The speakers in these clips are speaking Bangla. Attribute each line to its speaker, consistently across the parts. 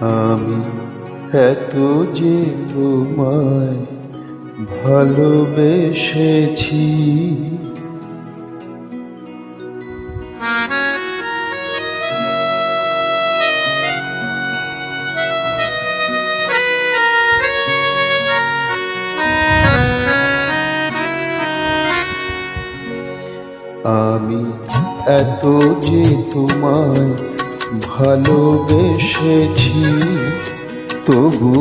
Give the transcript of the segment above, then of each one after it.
Speaker 1: আমি এত যে তোমায় ভালোবেসেছি, আমি এত যে তোমায় ভালোবেসেছি, তবু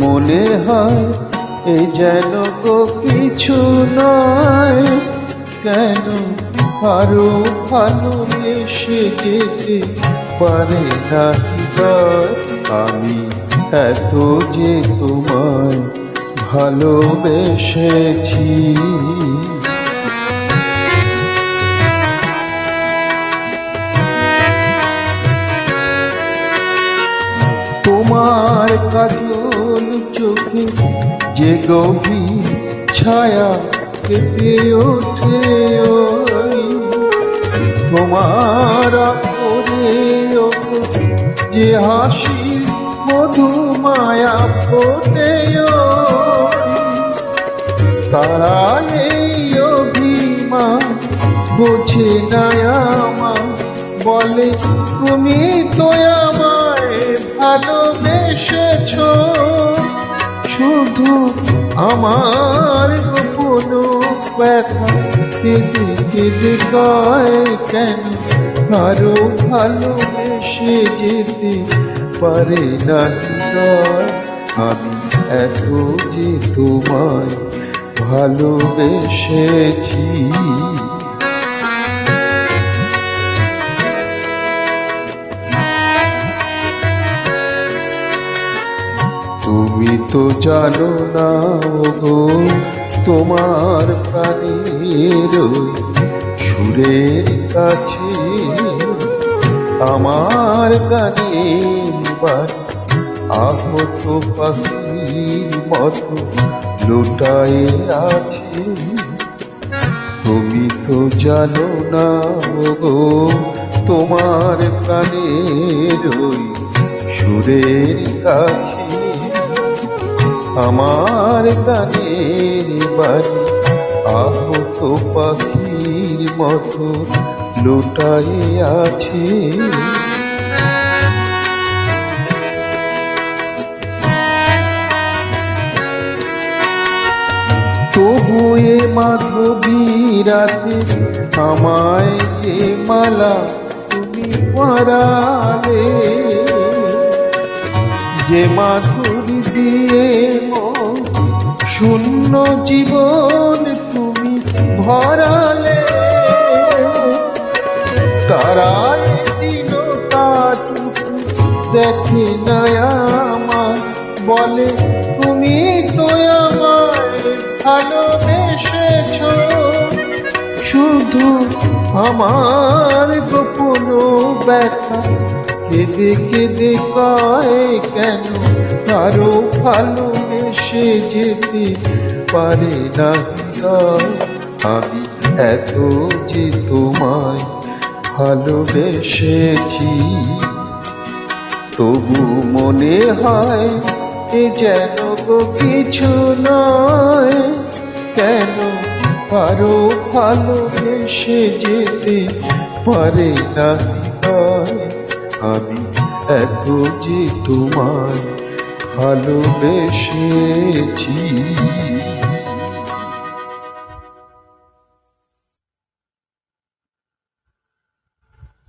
Speaker 1: মনে হয় এ যেন গো কিছু নয়। কেন আরো ভালোবেসে যেতে পারে না হৃদয়? আমি এত যে তোমায় ভালোবেসেছি। তোমার কাজল চোখে যে গভীর ছায়া কেঁপে ওঠে, তোমার করে যে হাসি মধু মায়া ফোটে, তারা এই অভিমান বোঝে না আমার, বলে তুমি তো আমায় ভালোবেসেছ, শুধু আমার গোপন ব্যথা কেঁদে কেঁদে কয় কেন আরো ভালোবেসে যেতে পারে না হৃদয়? আমি এত যে তোমায় ভালোবেসেছি। তুমি তো জানো না গো, তোমার প্রাণের সুরের কাছে আমার গানের বাড়ি আহত পাখির মতো লুটায়ে আছে। তুমি তো জানো না গো, তোমার প্রাণের সুরের কাছে আমার গানের বাড়ি আহত পাখির মতো লুটায়ে আছে। তবু এ মাধবী রাতে আমায় যে মালা তুমি পরালে, যে মাধুরী দিয়ে শূন্য জীবন তুমি ভরালে, তারাই দিন কাটুকু দেখে না আমার, বলে তুমি তো আমায় ভালোবেসেছ, শুধু আমার গোপন ব্যথা কেঁদে কেঁদে কয় কেন আরো ভালোবেসে যেতে পারে না হৃদয়? আমি এত যে তোমায় ভালোবেসেছি, তবু মনে হয় এ যেন গো কিছু নয়। কেন আরো ভালোবেসে যেতে পারে না হৃদয়? আমি এত যে তোমায় ভালোবেসেছি।